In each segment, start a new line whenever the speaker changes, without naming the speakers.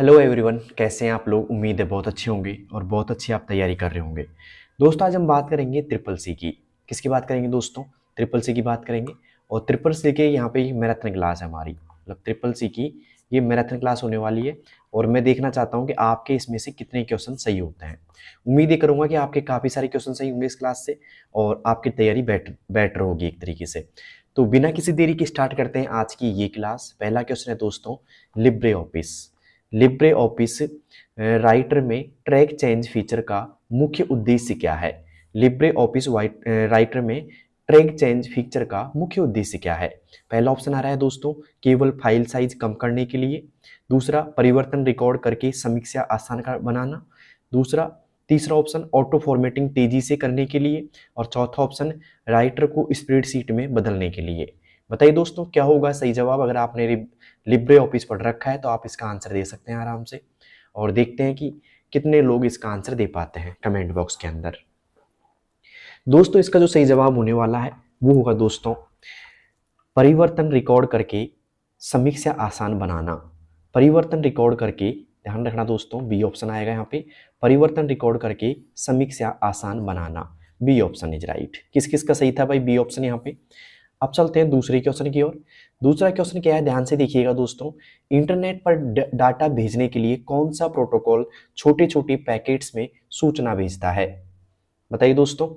Hello everyone, कैसे हैं आप लोग। उम्मीद है बहुत अच्छे होंगे और बहुत अच्छी आप तैयारी कर रहे होंगे। दोस्तों आज हम बात करेंगे ट्रिपल सी की। किसकी बात करेंगे दोस्तों? ट्रिपल सी की बात करेंगे। और ट्रिपल सी के यहाँ पे मैराथन क्लास है हमारी, मतलब ट्रिपल सी की ये मैराथन क्लास होने वाली है। और मैं देखना चाहता हूँ कि आपके इसमें से कितने क्वेश्चन सही होते हैं। उम्मीद ये करूँगा कि आपके काफ़ी सारे क्वेश्चन सही होंगे इस क्लास से और आपकी तैयारी बेटर होगी एक तरीके से। तो बिना किसी देरी के स्टार्ट करते हैं आज की ये क्लास। पहला क्वेश्चन है दोस्तों, Libre office. Libre office writer में ट्रैक चेंज फीचर का मुख्य उद्देश्य क्या है? लिब्रे ऑफिस राइटर में ट्रैक चेंज फीचर का मुख्य उद्देश्य क्या है? पहला ऑप्शन आ रहा है दोस्तों, केवल फाइल साइज कम करने के लिए। दूसरा, परिवर्तन रिकॉर्ड करके समीक्षा आसान बनाना। तीसरा ऑप्शन, ऑटो फॉर्मेटिंग तेजी से करने के लिए। और चौथा ऑप्शन, राइटर को स्प्रेडशीट में बदलने के लिए। बताइए दोस्तों क्या होगा सही जवाब। अगर आपने लिब्रे ऑफिस पढ़ रखा है तो आप इसका आंसर दे सकते हैं आराम से। और देखते हैं कि कितने लोग इसका आंसर दे पाते हैं कमेंट बॉक्स के अंदर। दोस्तों इसका जो सही जवाब होने वाला है वो होगा दोस्तों, परिवर्तन रिकॉर्ड करके समीक्षा आसान बनाना। परिवर्तन रिकॉर्ड करके, ध्यान रखना दोस्तों, बी ऑप्शन आएगा यहाँ पे। परिवर्तन रिकॉर्ड करके समीक्षा आसान बनाना, बी ऑप्शन इज राइट। किस किस का सही था भाई बी ऑप्शन यहाँ पे। अब चलते हैं दूसरे क्वेश्चन की ओर। दूसरा क्वेश्चन क्या है, ध्यान से देखिएगा दोस्तों। इंटरनेट पर डाटा भेजने के लिए कौन सा प्रोटोकॉल छोटे छोटे पैकेट्स में सूचना भेजता है? बताइए दोस्तों,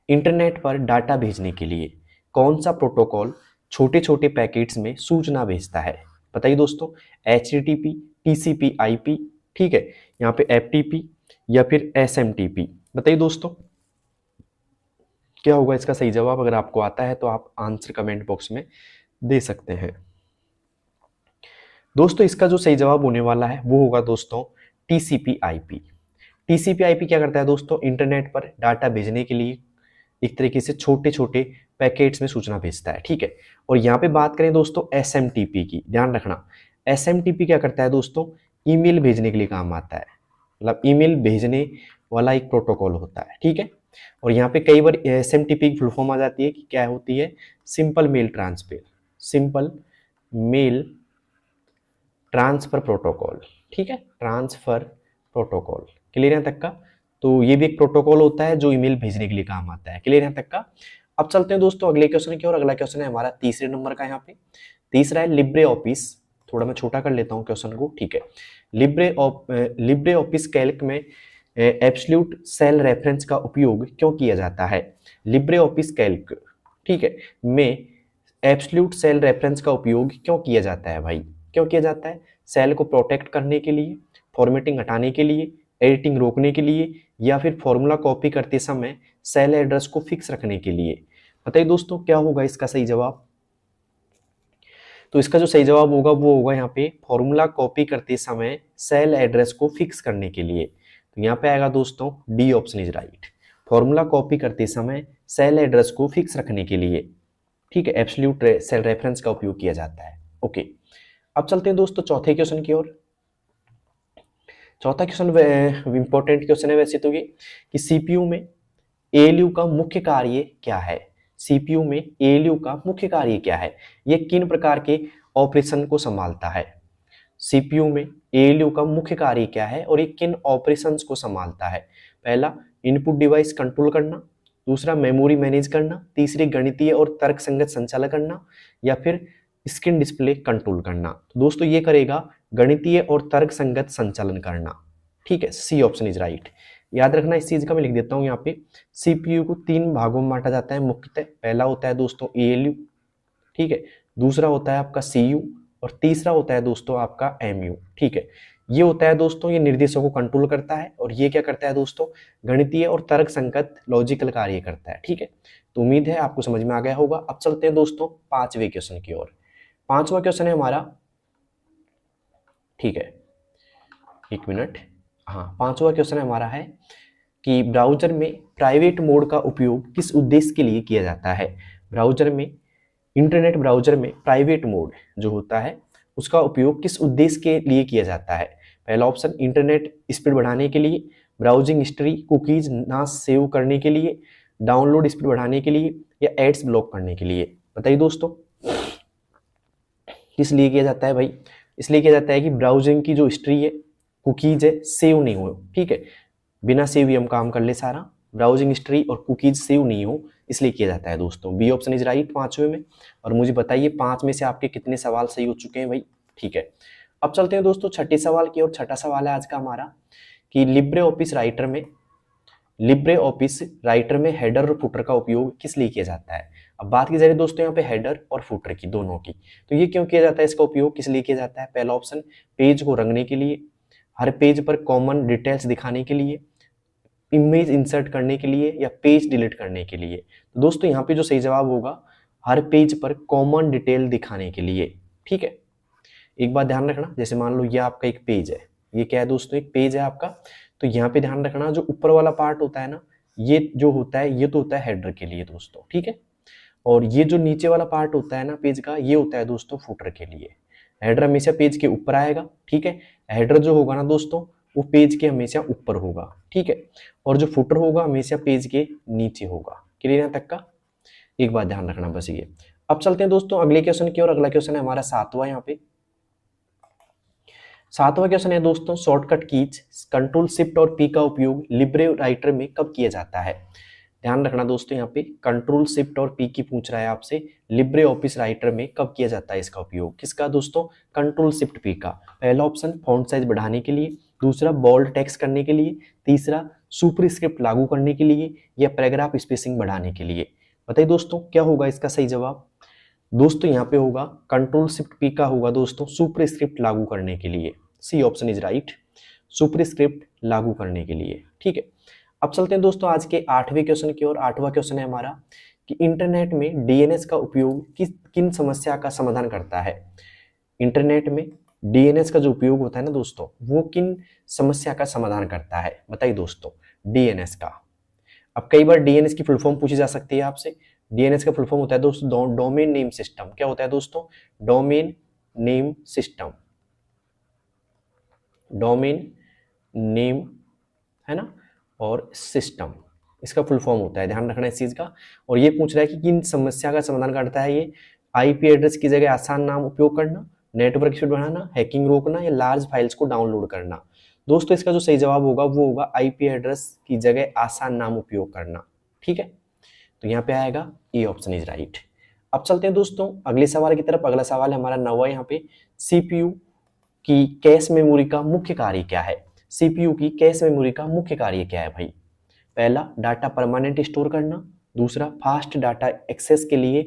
इंटरनेट पर डाटा भेजने के लिए कौन सा प्रोटोकॉल छोटे छोटे पैकेट्स में सूचना भेजता है? बताइए दोस्तों, HTTP, TCP IP, ठीक है, यहाँ पे FTP या फिर SMTP। बताइए दोस्तों क्या होगा इसका सही जवाब। अगर आपको आता है तो आप आंसर कमेंट बॉक्स में दे सकते हैं। दोस्तों इसका जो सही जवाब होने वाला है वो होगा दोस्तों TCP IP। TCP IP क्या करता है दोस्तों, इंटरनेट पर डाटा भेजने के लिए एक तरीके से छोटे छोटे पैकेट्स में सूचना भेजता है, ठीक है। और यहाँ पे बात करें दोस्तों SMTP की, ध्यान रखना, SMTP क्या करता है दोस्तों, ईमेल भेजने के लिए काम आता है। मतलब ईमेल भेजने वाला एक प्रोटोकॉल होता है, ठीक है। और यहाँ पे कई बार SMTP की फुल फॉर्म आ जाती है कि क्या होती है, simple mail transfer, simple mail transfer protocol, ठीक है, ट्रांसफर प्रोटोकॉल। क्लियर है तक का? तो ये भी एक प्रोटोकॉल होता है जो ईमेल भेजने के लिए काम आता है। क्लियर है तक का? अब चलते हैं दोस्तों अगले क्वेश्चन की ओर। अगला क्वेश्चन है हमारा तीसरे नंबर का, यहाँ पे तीसरा है लिब्रे ऑफिस। थोड़ा मैं छोटा कर लेता हूँ क्वेश्चन को, ठीक है। लिब्रे ऑफिस कैल्क में एब्सोल्यूट सेल रेफरेंस का उपयोग क्यों किया जाता है? लिब्रे ऑफिस कैल्क, ठीक है, में एब्सोल्यूट सेल रेफरेंस का उपयोग क्यों किया जाता है भाई? क्यों किया जाता है? सेल को प्रोटेक्ट करने के लिए, फॉर्मेटिंग हटाने के लिए, एडिटिंग रोकने के लिए, या फिर फॉर्मूला कॉपी करते समय सेल एड्रेस को फिक्स रखने के लिए। बताइए दोस्तों क्या होगा इसका सही जवाब। तो इसका जो सही जवाब होगा वो होगा यहाँ पे फॉर्मूला कॉपी करते समय सेल एड्रेस को फिक्स करने के लिए। तो यहाँ पे आएगा दोस्तों D option is right. Formula copy करते समय सेल एड्रेस को फिक्स रखने के लिए, ठीक है, एब्सोल्यूट सेल रेफरेंस का उपयोग किया जाता है। ओके, अब चलते हैं दोस्तों चौथे क्वेश्चन की ओर। चौथा क्वेश्चन इंपॉर्टेंट क्वेश्चन है वैसे तो ये, कि सीपीयू में एएलयू का मुख्य कार्य क्या है? सीपीयू में एएलयू का मुख्य कार्य क्या है? ये किन प्रकार के ऑपरेशन को संभालता है? सीपीयू में एएलयू का मुख्य कार्य क्या है और ये किन ऑपरेशंस को संभालता है? पहला, इनपुट डिवाइस कंट्रोल करना। दूसरा, मेमोरी मैनेज करना। तीसरी, गणितीय और तर्कसंगत संचालन करना। या फिर स्क्रीन डिस्प्ले कंट्रोल करना। तो दोस्तों ये करेगा गणितीय और तर्कसंगत संचालन करना, ठीक है, सी ऑप्शन इज राइट। याद रखना इस चीज का मैं लिख देता हूं यहाँ पे। सीपीयू को तीन भागों में बांटा जाता है मुख्यतः। पहला होता है दोस्तों एएलयू, ठीक है, दूसरा होता है आपका सीयू, और तीसरा होता है दोस्तों आपका एमयू, ठीक है। ये होता है दोस्तों, ये निर्देशों को कंट्रोल करता है, और ये क्या करता है दोस्तों, गणितीय और तर्कसंगत लॉजिकल कार्य करता है, ठीक है। तो उम्मीद है आपको समझ में आ गया होगा। अब चलते हैं दोस्तों पांचवें क्वेश्चन की ओर। पांचवा क्वेश्चन है हमारा, ठीक है, एक मिनट, हाँ, पांचवा क्वेश्चन हमारा है कि ब्राउजर में प्राइवेट मोड का उपयोग किस उद्देश्य के लिए किया जाता है? ब्राउजर में, इंटरनेट ब्राउजर में प्राइवेट मोड जो होता है उसका उपयोग किस उद्देश्य के लिए किया जाता है? पहला ऑप्शन, इंटरनेट स्पीड बढ़ाने के लिए, ब्राउजिंग हिस्ट्री, कुकीज ना सेव करने के लिए, डाउनलोड स्पीड बढ़ाने के लिए, या एड्स ब्लॉक करने के लिए। बताइए दोस्तों किस लिए किया जाता है भाई? इसलिए किया जाता है कि ब्राउजिंग की जो हिस्ट्री है, कुकीज है, सेव नहीं हो, ठीक है, बिना सेव ही हम काम कर ले सारा, ब्राउजिंग हिस्ट्री और कुकीज सेव नहीं हो, इसलिए किया जाता है दोस्तों। बी ऑप्शन इज राइट पांचवें में। और मुझे बताइए 5 में से आपके कितने सवाल सही हो चुके हैं भाई, ठीक है। अब चलते हैं दोस्तों छठे सवाल की ओर। छठा सवाल है आज का हमारा कि लिब्रे ऑफिस राइटर में हेडर और फुटर का उपयोग किस लिए किया जाता है। अब बात की जा रही है दोस्तों यहाँ पे हेडर और फुटर की, दोनों की। तो ये क्यों किया जाता है, इसका उपयोग किस लिए किया जाता है। पहला ऑप्शन पेज को रंगने के लिए, हर पेज पर कॉमन डिटेल्स दिखाने के लिए, इमेज इंसर्ट करने के लिए, या पेज डिलीट करने के लिए। तो दोस्तों यहाँ पे जो सही जवाब होगा हर पेज पर कॉमन डिटेल दिखाने के लिए, ठीक है। एक बात ध्यान रखना, जैसे मान लो ये आपका एक पेज है, ये क्या है दोस्तों, एक पेज है आपका। तो यहाँ पे ध्यान रखना जो ऊपर वाला पार्ट होता है ना, ये जो होता है ये तो होता है हेडर के लिए दोस्तों, ठीक है। और ये जो नीचे वाला पार्ट होता है ना पेज का, ये होता है दोस्तों फुटर के लिए। हेडर हमेशा पेज के ऊपर आएगा, ठीक है। हेडर जो होगा ना दोस्तों वो पेज के हमेशा ऊपर होगा, ठीक है। और जो फुटर होगा हमेशा पेज के नीचे होगा। क्लियर यहाँ तक का, एक बात ध्यान रखना बस ये। अब चलते हैं दोस्तों अगले क्वेश्चन की ओर। अगला क्वेश्चन है हमारा सातवां। यहाँ पे सातवां क्वेश्चन है दोस्तों, शॉर्टकट कीज कंट्रोल शिफ्ट और पी का उपयोग लिब्रे राइटर में कब किया जाता है। ध्यान रखना दोस्तों यहाँ पे कंट्रोल शिफ्ट और पी की पूछ रहा है आपसे, लिब्रे ऑफिस राइटर में कब किया जाता है इसका उपयोग। किसका दोस्तों, कंट्रोल शिफ्ट पी का। पहला ऑप्शन फॉन्ट साइज बढ़ाने के लिए, दूसरा बोल्ड टेक्स्ट करने के लिए, तीसरा सुपरस्क्रिप्ट लागू करने के लिए, या पैराग्राफ स्पेसिंग बढ़ाने के लिए। बताइए दोस्तों क्या होगा इसका सही जवाब। दोस्तों यहाँ पे होगा कंट्रोल शिफ्ट पी का होगा दोस्तों सुपरस्क्रिप्ट लागू करने के लिए। C option is right, superscript लागू करने के लिए, ठीक है। अब चलते हैं दोस्तों आज के 8वें क्वेश्चन की ओर। 8वां क्वेश्चन है हमारा कि इंटरनेट में डीएनएस का उपयोग किन समस्या का समाधान करता है। इंटरनेट में डीएनएस का जो उपयोग होता है ना दोस्तों, वो किन समस्या का समाधान करता है। बताइए दोस्तों डीएनएस का। अब कई बार डीएनएस की फुल फॉर्म पूछी जा सकती है आपसे। डीएनएस का फुल फॉर्म होता है दोस्तों डोमेन नेम सिस्टम। क्या होता है दोस्तों, domain name system, domain name है ना, और सिस्टम इसका फुल फॉर्म होता है। ध्यान रखना इस चीज का। और ये पूछ रहा है कि किन समस्या का समाधान करता है ये। आईपी एड्रेस की जगह आसान नाम उपयोग करना, नेटवर्क स्पीड बढ़ाना, हैकिंग रोकना, या लार्ज फाइल्स को डाउनलोड करना। दोस्तों इसका जो सही जवाब होगा वो होगा आईपी एड्रेस की जगह आसान नाम उपयोग करना, ठीक है। तो यहाँ पे आएगा ए ऑप्शन इज राइट। अब चलते हैं दोस्तों अगले सवाल की तरफ। अगला सवाल है हमारा 9वां। यहाँ पे सीपीयू की कैश मेमोरी का मुख्य कार्य क्या है। सीपीयू की कैश मेमोरी का मुख्य कार्य क्या है भाई। पहला डाटा परमानेंट स्टोर करना, दूसरा फास्ट डाटा एक्सेस के लिए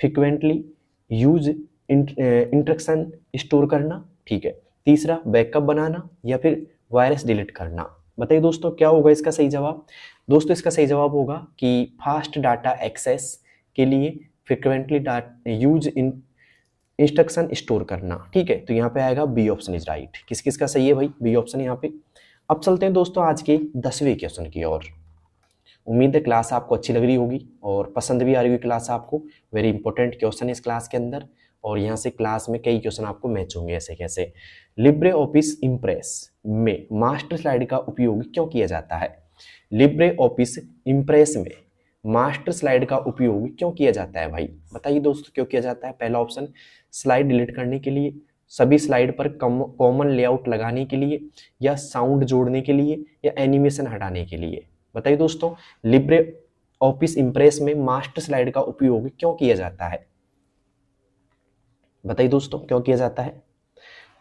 फ्रिक्वेंटली यूज इंस्ट्रक्शन स्टोर करना, ठीक है, तीसरा बैकअप बनाना, या फिर वायरस डिलीट करना। बताइए दोस्तों क्या होगा इसका सही जवाब। दोस्तों इसका सही जवाब होगा कि फास्ट डाटा एक्सेस के लिए फ्रिक्वेंटली यूज इंस्ट्रक्शन स्टोर करना, ठीक है। तो यहाँ पे आएगा बी ऑप्शन इज राइट। किस किस का सही है भाई, बी ऑप्शन यहाँ पे। अब चलते हैं दोस्तों आज के 10वें क्वेश्चन की ओर। उम्मीद है क्लास आपको अच्छी लग रही होगी और पसंद भी आ रही होगी क्लास आपको। वेरी इंपॉर्टेंट क्वेश्चन है इस क्लास के अंदर, और यहाँ से क्लास में कई क्वेश्चन आपको मैच होंगे ऐसे कैसे। लिब्रे ऑफिस इम्प्रेस में मास्टर स्लाइड का उपयोग क्यों किया जाता है। लिब्रे ऑफिस इम्प्रेस में मास्टर स्लाइड का उपयोग क्यों किया जाता है भाई। बताइए दोस्तों क्यों किया जाता है। पहला ऑप्शन स्लाइड डिलीट करने के लिए, सभी स्लाइड पर कॉमन लेआउट लगाने के लिए, या साउंड जोड़ने के लिए, या एनिमेशन हटाने के लिए। बताइए दोस्तों लिब्रे ऑफिस इम्प्रेस में मास्टर स्लाइड का उपयोग क्यों किया जाता है। बताइए दोस्तों क्यों किया जाता है।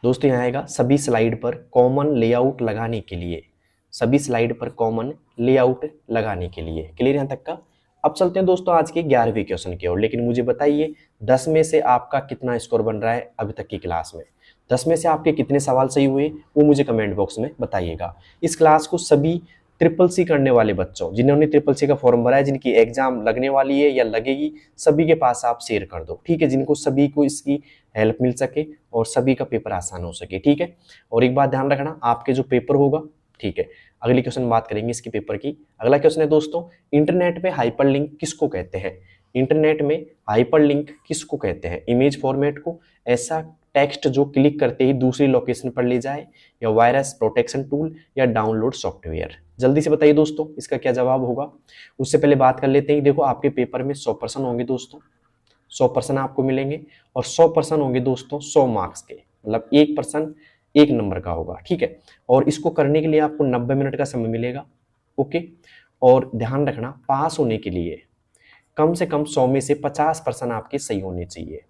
दोस्तों यहाँ आएगा सभी स्लाइड पर कॉमन लेआउट लगाने के लिए, सभी स्लाइड पर कॉमन लेआउट लगाने के लिए। क्लियर यहाँ तक का। अब चलते हैं दोस्तों आज के 11वें क्वेश्चन की ओर। लेकिन मुझे बताइए 10 में से आपका कितना स्कोर बन रहा है अभी तक की क्लास में। 10 में से आपके कितने सवाल सही हुए वो मुझे कमेंट बॉक्स में बताइएगा। इस क्लास को सभी ट्रिपल सी करने वाले बच्चों, जिन्होंने ट्रिपल सी का फॉर्म भरा है, जिनकी एग्जाम लगने वाली है या लगेगी, सभी के पास आप शेयर कर दो, ठीक है, जिनको सभी को इसकी हेल्प मिल सके और सभी का पेपर आसान हो सके, ठीक है। और एक बात ध्यान रखना, आपके जो पेपर होगा, ठीक है, अगली क्वेश्चन बात करेंगे इसके पेपर की। अगला क्वेश्चन है दोस्तों इंटरनेट पे हाइपरलिंक किसको कहते हैं। इंटरनेट में हाइपरलिंक किसको कहते हैं। इमेज फॉर्मेट को, ऐसा टेक्स्ट जो क्लिक करते ही दूसरी लोकेशन पर ले जाए, या वायरस प्रोटेक्शन टूल, या डाउनलोड सॉफ्टवेयर। जल्दी से बताइए दोस्तों इसका क्या जवाब होगा। उससे पहले बात कर लेते हैं, देखो आपके पेपर में 100% होंगे दोस्तों, 100% आपको मिलेंगे, और 100% होंगे दोस्तों 100 मार्क्स के। मतलब 1% 1 नंबर का होगा, ठीक है। और इसको करने के लिए आपको 90 मिनट का समय मिलेगा, ओके। और ध्यान रखना, पास होने के लिए कम से कम 100 में से 50% आपके सही होने चाहिए।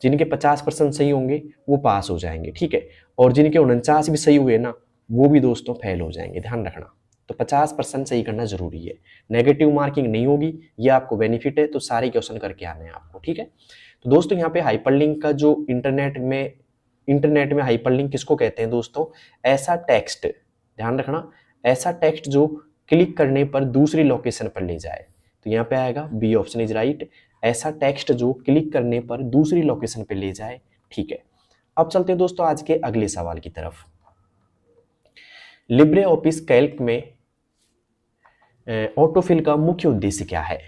जिनके 50% सही होंगे वो पास हो जाएंगे, ठीक है। और जिनके 49 भी सही हुए ना, वो भी दोस्तों फेल हो जाएंगे, ध्यान रखना। तो 50% सही करना जरूरी है, नेगेटिव मार्किंग नहीं होगी, ये आपको बेनिफिट है। तो सारे क्वेश्चन करके आने हैं आपको, ठीक है। तो दोस्तों यहाँ पे हाइपरलिंक का जो इंटरनेट में हाइपरलिंक किसको कहते हैं दोस्तों? ऐसा टेक्स्ट, ध्यान रखना, ऐसा टेक्स्ट जो क्लिक करने पर दूसरी लोकेशन पर ले जाए। तो यहाँ पे आएगा बी ऑप्शन इज राइट, ऐसा टेक्स्ट जो क्लिक करने पर दूसरी लोकेशन पे ले जाए, ठीक है। अब चलते हैं दोस्तों आज के अगले सवाल की तरफ। लिब्रे ऑफिस कैल्क में ऑटोफिल का मुख्य उद्देश्य क्या है?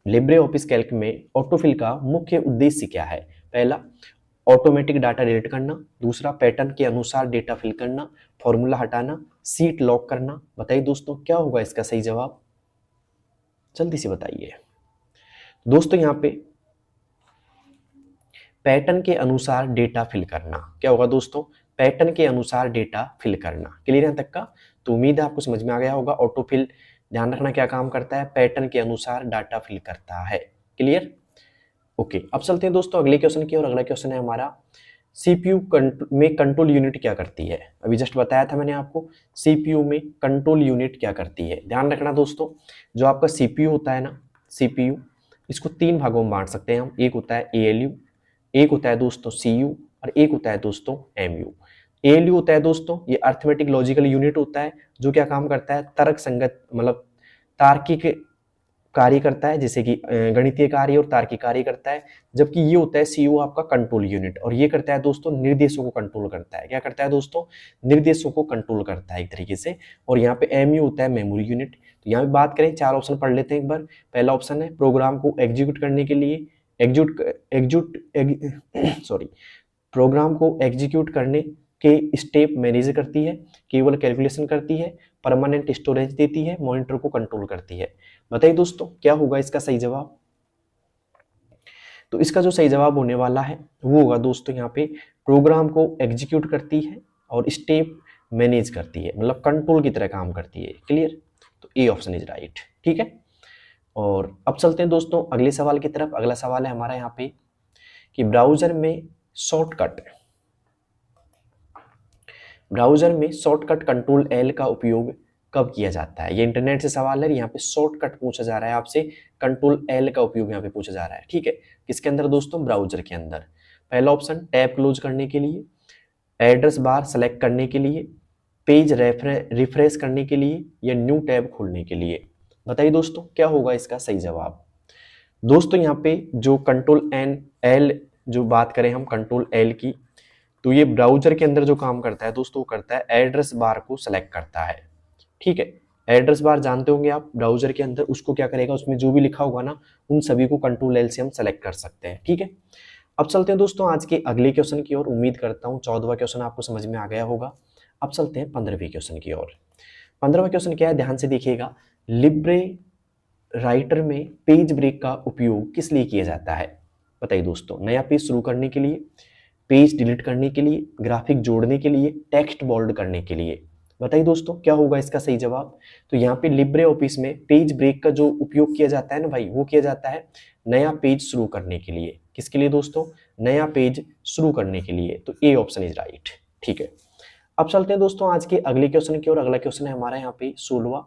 लिब्रे ऑफिस कैल्क में ऑटोफिल का मुख्य उद्देश्य क्या है? पहला, ऑटोमेटिक डाटा डिलीट करना, दूसरा पैटर्न के अनुसार डेटा फिल करना, फॉर्मूला हटाना, सीट लॉक करना। बताइए दोस्तों क्या होगा इसका सही जवाब, जल्दी से बताइए दोस्तों। यहाँ पे पैटर्न के अनुसार डेटा फिल करना, क्या होगा दोस्तों? पैटर्न के अनुसार डेटा फिल करना। क्लियर है तक का? तो उम्मीद है आपको समझ में आ गया होगा। ऑटोफिल, ध्यान रखना क्या काम करता है? पैटर्न के अनुसार डाटा फिल करता है। Clear, okay. अब चलते हैं दोस्तों अगले क्वेश्चन की, और अगला क्वेश्चन है हमारा, सीपीयू में कंट्रोल यूनिट क्या करती है? अभी जस्ट बताया था मैंने आपको, सीपीयू में कंट्रोल यूनिट क्या करती है। ध्यान रखना दोस्तों, जो आपका सीपीयू होता है ना, सीपीयू, इसको 3 भागों में बांट सकते हैं हम। एक होता है एएलयू, एक होता है दोस्तों सीयू, और एक होता है दोस्तों एमयू। एएलयू होता है दोस्तों, ये अर्थमेटिक लॉजिकल यूनिट होता है, जो क्या काम करता है? तर्क संगत, मतलब तार्किक कार्य करता है, जैसे कि गणितीय कार्य और तार्किक कार्य करता है। जबकि ये होता है सीयू आपका कंट्रोल यूनिट, और ये करता है दोस्तों निर्देशों को कंट्रोल करता है। क्या करता है दोस्तों? निर्देशों को कंट्रोल करता है एक तरीके से। और यहाँ पे एमयू होता है मेमोरी यूनिट। तो यहाँ पे बात करें, 4 ऑप्शन पढ़ लेते हैं एक बार। पहला ऑप्शन है प्रोग्राम को एग्जीक्यूट करने के लिए, प्रोग्राम को एग्जीक्यूट करने के स्टेप मैनेज करती है, केवल कैलकुलेशन करती है, परमानेंट स्टोरेज देती है, मॉनिटर को कंट्रोल करती है। बताइए दोस्तों क्या होगा इसका सही जवाब? तो इसका जो सही जवाब होने वाला है वो होगा दोस्तों, यहाँ पे प्रोग्राम को एग्जीक्यूट करती है और स्टेप मैनेज करती है, मतलब कंट्रोल की तरह काम करती है। क्लियर, तो ए ऑप्शन इज राइट, ठीक है। और अब चलते हैं दोस्तों अगले सवाल की तरफ। अगला सवाल है हमारा यहाँ पे कि ब्राउजर में शॉर्टकट कंट्रोल एल का उपयोग कब किया जाता है? ये इंटरनेट से सवाल है, यहाँ पे शॉर्टकट पूछा जा रहा है आपसे, कंट्रोल एल का उपयोग यहाँ पे पूछा जा रहा है, ठीक है। किसके अंदर दोस्तों? ब्राउजर के अंदर। पहला ऑप्शन टैब क्लोज करने के लिए, एड्रेस बार सेलेक्ट करने के लिए, पेज रिफ्रेश करने के लिए, या न्यू टैब खोलने के लिए। बताइए दोस्तों क्या होगा इसका सही जवाब? दोस्तों यहाँ पे जो कंट्रोल एल, जो बात करें हम कंट्रोल एल की, तो ये ब्राउजर के अंदर जो काम करता है दोस्तों, वो करता है एड्रेस बार को सेलेक्ट करता है, ठीक है। एड्रेस बार जानते होंगे आप, ब्राउजर के अंदर उसको क्या करेगा, उसमें जो भी लिखा होगा ना, उन सभी को कंट्रोल एल से हम सेलेक्ट कर सकते हैं, ठीक है। अब चलते हैं दोस्तों आज के अगले क्वेश्चन की ओर। उम्मीद करता हूँ 14वां क्वेश्चन आपको समझ में आ गया होगा। अब चलते हैं 15वें क्वेश्चन की ओर। 15वां क्वेश्चन क्या है, ध्यान से देखिएगा। लिब्रे राइटर में पेज ब्रेक का उपयोग किस लिए किया जाता है? बताइए दोस्तों, नया पेज शुरू करने के लिए, पेज डिलीट करने के लिए, ग्राफिक जोड़ने के लिए, टेक्स्ट बोल्ड करने के लिए। बताइए दोस्तों क्या होगा इसका सही जवाब? तो यहाँ पे लिब्रे ऑफिस में पेज ब्रेक का जो उपयोग किया जाता है ना भाई, वो किया जाता है नया पेज शुरू करने के लिए। किसके लिए दोस्तों? नया पेज शुरू करने के लिए। तो ए ऑप्शन इज राइट, ठीक है। अब चलते हैं दोस्तों आज के अगले क्वेश्चन की ओर। अगला क्वेश्चन है हमारा यहाँ पे 16वां।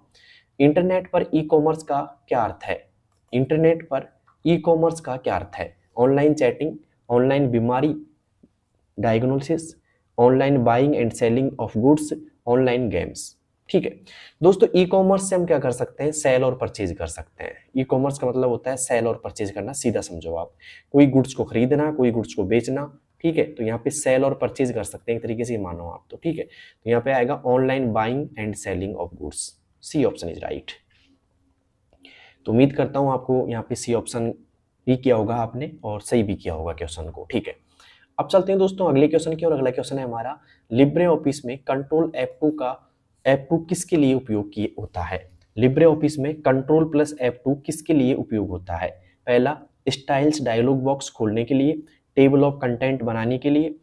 इंटरनेट पर ई कॉमर्स का क्या अर्थ है? इंटरनेट पर ई कॉमर्स का क्या अर्थ है? ऑनलाइन चैटिंग, ऑनलाइन बीमारी diagnosis, online buying and selling of goods, online games, ठीक है। दोस्तों ई कॉमर्स से हम क्या कर सकते हैं? सेल और परचेज कर सकते हैं। ई कॉमर्स का मतलब होता है सेल और परचेज करना, सीधा समझो आप, कोई गुड्स को खरीदना, कोई गुड्स को बेचना, ठीक है। तो यहाँ पे सेल और परचेज कर सकते हैं एक तरीके से, मानो आप तो, ठीक है। तो यहाँ पे आएगा online buying and selling of goods, C option is right. तो उम्मीद करता हूँ आपको यहाँ पे सी ऑप्शन भी किया होगा आपने, और सही भी किया होगा क्वेश्चन को, ठीक है। अब चलते हैं दोस्तों अगले क्वेश्चन की, और अगला क्वेश्चन है हमारा, लिब्रे ऑफिस में कंट्रोल F2 किसके लिए उपयोग होता है? लिब्रे ऑफिस में कंट्रोल प्लस F2 किसके लिए उपयोग होता है? पहला, स्टाइल्स डायलॉग बॉक्स खोलने के लिए, टेबल ऑफ कंटेंट बनाने के लिए,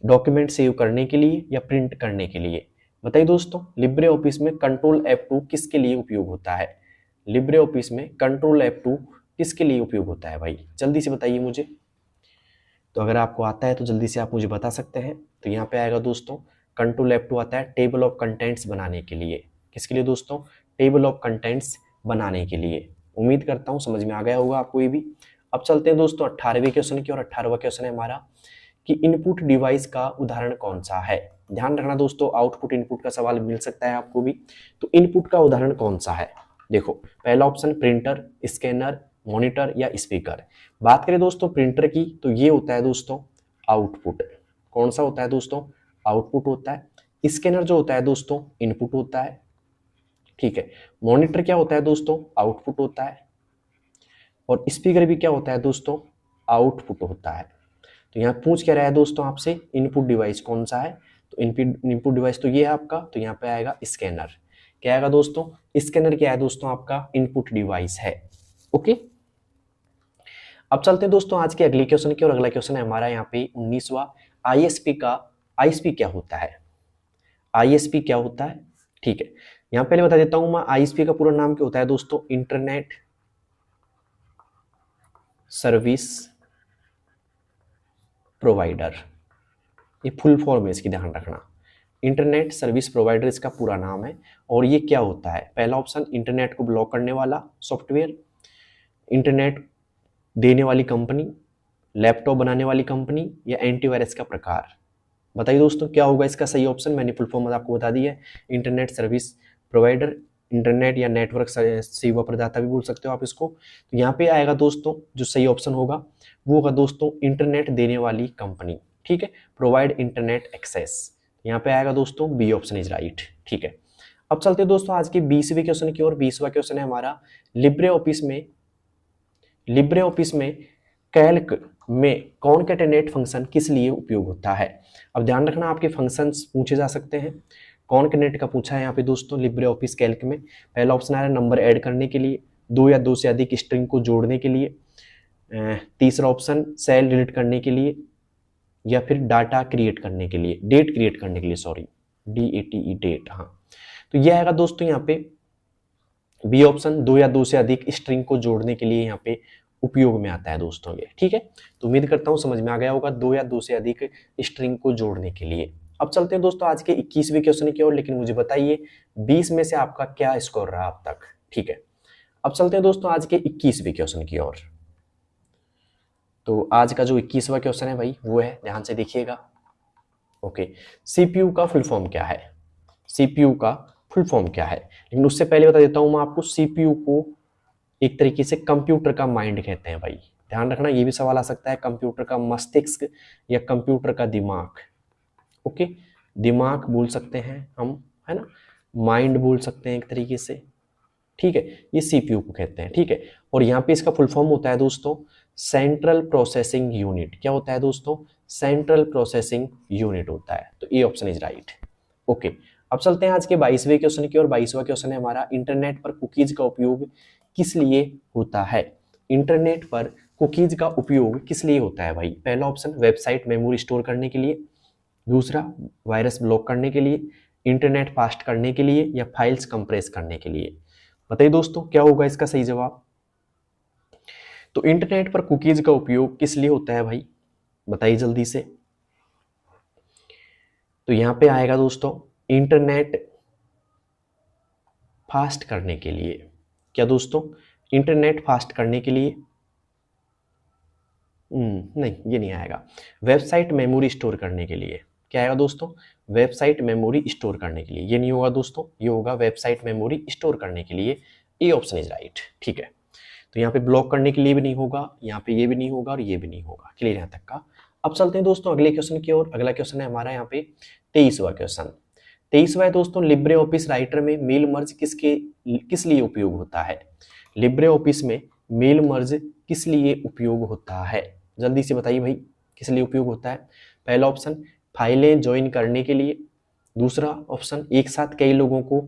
डॉक्यूमेंट सेव करने के लिए या प्रिंट करने के लिए? बताइए दोस्तों, लिब्रे ऑफिस में कंट्रोल F2 किसके लिए उपयोग होता है? लिब्रे ऑफिस में कंट्रोल F2 किसके लिए उपयोग होता है भाई? जल्दी से बताइए मुझे। तो अगर आपको आता है तो जल्दी से आप मुझे बता सकते हैं। तो यहाँ पे आएगा दोस्तों, कंट्रोल F2 आता है टेबल ऑफ कंटेंट्स बनाने के लिए। किसके लिए दोस्तों? टेबल ऑफ कंटेंट्स बनाने के लिए। उम्मीद करता हूँ समझ में आ गया होगा आपको ये भी। अब चलते हैं दोस्तों 18वें क्वेश्चन की, और 18वां क्वेश्चन है हमारा कि इनपुट डिवाइस का उदाहरण कौन सा है? ध्यान रखना दोस्तों, आउटपुट इनपुट का सवाल मिल सकता है आपको भी। तो इनपुट का उदाहरण कौन सा है? देखो, पहला ऑप्शन प्रिंटर, स्कैनर, मॉनिटर या स्पीकर। बात करें दोस्तों प्रिंटर की, तो ये होता है दोस्तों आउटपुट। कौन सा होता है दोस्तों? आउटपुट होता है। स्कैनर जो होता है दोस्तों इनपुट होता है, ठीक है। मॉनिटर क्या होता है दोस्तों? आउटपुट होता है। और स्पीकर भी क्या होता है दोस्तों? आउटपुट होता है। तो यहाँ पूछ क्या रहा है दोस्तों आपसे, इनपुट डिवाइस कौन सा है? तो इनपुट डिवाइस तो ये है आपका, तो यहाँ पे आएगा स्कैनर। क्या आएगा दोस्तों? स्कैनर क्या है दोस्तों? आपका इनपुट डिवाइस है। ओके, अब चलते हैं दोस्तों आज के अगले क्वेश्चन की, और अगला क्वेश्चन है हमारा यहाँ पे 19वां। आईएसपी क्या होता है? आईएसपी क्या होता है? ठीक है, यहाँ पहले बता देता हूं मैं, आईएसपी का पूरा नाम क्या होता है दोस्तों? Internet service provider. ये फुल फॉर्म है इसकी, ध्यान रखना। इंटरनेट सर्विस प्रोवाइडर इसका पूरा नाम है। और ये क्या होता है? पहला ऑप्शन इंटरनेट को ब्लॉक करने वाला सॉफ्टवेयर, इंटरनेट देने वाली कंपनी, लैपटॉप बनाने वाली कंपनी, या एंटीवायरस का प्रकार। बताइए दोस्तों क्या होगा इसका सही ऑप्शन? मैंने फुल फॉर्म आपको बता दी है, इंटरनेट सर्विस प्रोवाइडर, इंटरनेट या नेटवर्क सेवा प्रदाता भी बोल सकते हो आप इसको। तो यहाँ पे आएगा दोस्तों जो सही ऑप्शन होगा वो होगा दोस्तों इंटरनेट देने वाली कंपनी, ठीक है, प्रोवाइड इंटरनेट एक्सेस। यहाँ पे आएगा दोस्तों बी ऑप्शन इज राइट, ठीक है। अब चलते हैं दोस्तों आज के 20वें क्वेश्चन की ओर। 20वां क्वेश्चन है हमारा, लिब्रे ऑफिस में कैल्क में कॉनकैटेनेट फंक्शन किस लिए उपयोग होता है? अब ध्यान रखना, आपके फंक्शंस पूछे जा सकते हैं। कॉनकैटेनेट का पूछा है यहाँ पे दोस्तों लिब्रे ऑफिस कैल्क में। पहला ऑप्शन आ रहा है नंबर ऐड करने के लिए, दो या दो से अधिक स्ट्रिंग को जोड़ने के लिए, तीसरा ऑप्शन सेल डिलीट करने के लिए, या फिर डाटा क्रिएट करने के लिए, डेट क्रिएट करने के लिए, सॉरी DATE डेट। हाँ, तो यह आएगा दोस्तों यहाँ पे बी ऑप्शन, दो या दो से अधिक स्ट्रिंग को जोड़ने के लिए यहाँ पे उपयोग में आता है दोस्तों ये, ठीक है। तो उम्मीद करता हूँ समझ में आ गया होगा, दो या दो से अधिक स्ट्रिंग को जोड़ने के लिए। अब चलते हैं दोस्तों आज के 21वें क्वेश्चन की ओर, लेकिन मुझे बताइए 20 में से आपका क्या स्कोर रहा अब तक, ठीक है। अब चलते हैं दोस्तों आज के 21वें क्वेश्चन की ओर। तो आज का जो 21वां क्वेश्चन है भाई वो है, ध्यान से देखिएगा। ओके, सीपीयू का फुल फॉर्म क्या है? सीपीयू का फुल फॉर्म क्या है? लेकिन उससे पहले बता देता हूं मैं आपको, सीपीयू को एक तरीके से कंप्यूटर का माइंड कहते हैं भाई। ध्यान रखना, ये भी सवाल आ सकता है, कंप्यूटर का मस्तिष्क या कंप्यूटर का दिमाग। ओके, दिमाग बोल सकते हैं हम, है ना, माइंड बोल सकते हैं एक तरीके से, ठीक है। ये सीपीयू को कहते हैं, ठीक है। और यहाँ पे इसका फुल फॉर्म होता है दोस्तों सेंट्रल प्रोसेसिंग यूनिट। क्या होता है दोस्तों? सेंट्रल प्रोसेसिंग यूनिट होता है। तो ए ऑप्शन इज राइट। ओके, अब चलते हैं आज के 22वें क्वेश्चन की ओर। 22वां क्वेश्चन है हमारा, इंटरनेट पर कुकीज का उपयोग किस लिए होता है? इंटरनेट पर कुकीज का उपयोग किस लिए होता है भाई? पहला ऑप्शन वेबसाइट मेमोरी स्टोर करने के लिए, दूसरा वायरस ब्लॉक करने के लिए, इंटरनेट फास्ट करने के लिए, या फाइल्स कंप्रेस करने के लिए। बताइए दोस्तों क्या होगा इसका सही जवाब? तो इंटरनेट पर कुकीज का उपयोग किस लिए होता है भाई? बताइए जल्दी से। तो यहां पे आएगा दोस्तों इंटरनेट फास्ट करने के लिए। क्या दोस्तों? इंटरनेट फास्ट करने के लिए? नहीं, ये नहीं आएगा। वेबसाइट मेमोरी स्टोर करने के लिए। क्या आएगा दोस्तों? वेबसाइट मेमोरी स्टोर करने के लिए। ये नहीं होगा दोस्तों, ये होगा वेबसाइट मेमोरी स्टोर करने के लिए। ए ऑप्शन इज राइट, ठीक है। तो यहाँ पे ब्लॉक करने के लिए भी नहीं होगा, यहाँ पे ये भी नहीं होगा और ये भी नहीं होगा। क्लियर यहाँ तक का? अब चलते हैं दोस्तों अगले क्वेश्चन की ओर। अगला क्वेश्चन है हमारा यहाँ पे 23वां क्वेश्चन। 23वां है दोस्तों, लिब्रे ऑफिस राइटर में मेल मर्ज किस लिए उपयोग होता है? लिब्रे ऑफिस में मेल मर्ज किस लिए उपयोग होता है? जल्दी से बताइए भाई, किस लिए उपयोग होता है? पहला ऑप्शन फाइलें ज्वाइन करने के लिए, दूसरा ऑप्शन एक साथ कई लोगों को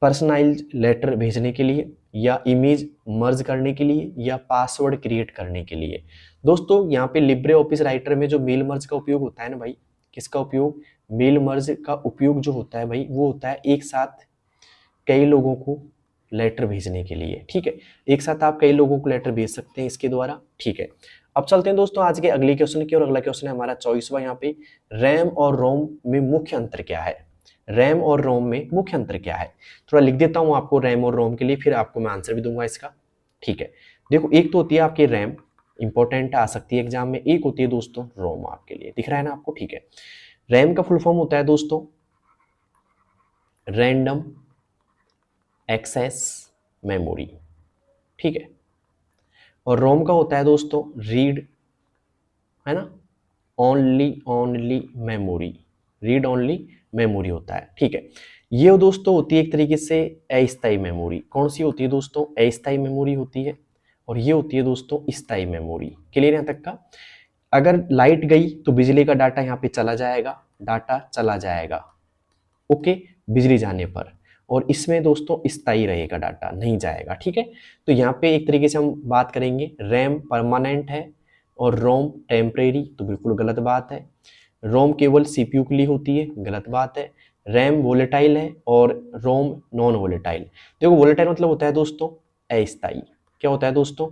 पर्सनलाइज्ड लेटर भेजने के लिए, या इमेज मर्ज करने के लिए या पासवर्ड क्रिएट करने के लिए। दोस्तों यहाँ पे लिब्रे ऑफिस राइटर में जो मेल मर्ज का उपयोग होता है ना भाई, किसका उपयोग, मेल मर्ज का उपयोग जो होता है भाई वो होता है एक साथ कई लोगों को लेटर भेजने के लिए। ठीक है, एक साथ आप कई लोगों को लेटर भेज सकते हैं इसके द्वारा। ठीक है, अब चलते हैं दोस्तों आज के अगले क्वेश्चन की और अगला क्वेश्चन है हमारा 24वां। यहाँ पे रैम और रोम में मुख्य अंतर क्या है, रैम और रोम में मुख्य अंतर क्या है। थोड़ा लिख देता हूं आपको रैम और रोम के लिए, फिर आपको मैं आंसर भी दूंगा इसका। ठीक है, देखो एक तो होती है आपकी रैम, इंपॉर्टेंट आ सकती है एग्जाम में, एक होती है दोस्तों रोम, आपके लिए दिख रहा है ना आपको। ठीक है, रैम का फुल फॉर्म होता है दोस्तों रैंडम एक्सेस मेमोरी। ठीक है, और रोम का होता है दोस्तों रीड, है ना, only memory, read only memory होता है। ठीक है, ये दोस्तों होती है एक तरीके से अस्थायी मेमोरी। कौन सी होती है दोस्तों, अस्थायी मेमोरी होती है, और ये होती है दोस्तों स्थायी मेमोरी। क्लियर यहाँ तक का। अगर लाइट गई तो बिजली का डाटा यहाँ पे चला जाएगा, डाटा चला जाएगा, ओके, बिजली जाने पर, और इसमें दोस्तों स्थायी रहेगा, डाटा नहीं जाएगा। ठीक है, तो यहाँ पे एक तरीके से हम बात करेंगे रैम परमानेंट है और रोम टेम्परेरी, तो बिल्कुल गलत बात है। रोम केवल सीपीयू के लिए होती है, गलत बात है। रैम वोलेटाइल है और रोम नॉन वोलेटाइल। देखो वोलेटाइल मतलब होता है दोस्तों अस्थायी, क्या होता है दोस्तों,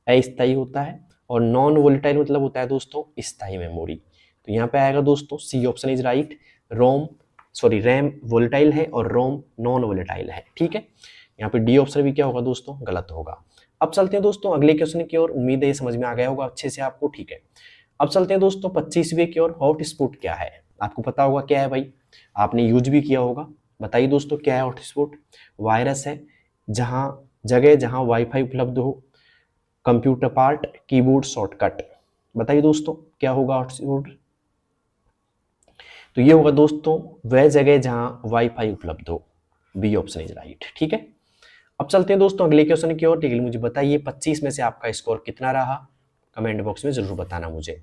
अस्थायी होता है, और नॉन वोलेटाइल मतलब होता है दोस्तों स्थायी मेमोरी। तो यहाँ पे आएगा दोस्तों C option is right, RAM volatile है और रोम नॉन वोलेटाइल है। ठीक है, यहाँ पे डी ऑप्शन भी क्या होगा दोस्तों, गलत होगा। अब चलते हैं दोस्तों अगले क्वेश्चन की ओर, उम्मीद है ये समझ में आ गया होगा अच्छे से आपको। ठीक है, अब चलते हैं दोस्तों 25वें की ओर। हॉटस्पॉट क्या है, आपको पता होगा क्या है भाई, आपने यूज भी किया होगा। बताइए दोस्तों क्या है हॉटस्पॉट। वायरस है जहां वाईफाई उपलब्ध हो, कंप्यूटर पार्ट, कीबोर्ड शॉर्टकट। बताइए दोस्तों क्या होगा हॉटस्पॉट। तो ये होगा दोस्तों वह जगह जहां वाईफाई उपलब्ध हो, बी ऑप्शन इज राइट। ठीक है, अब चलते हैं दोस्तों अगले क्वेश्चन की ओर। ठीक है, मुझे बताइए 25 में से आपका स्कोर कितना रहा, कमेंट बॉक्स में जरूर बताना मुझे।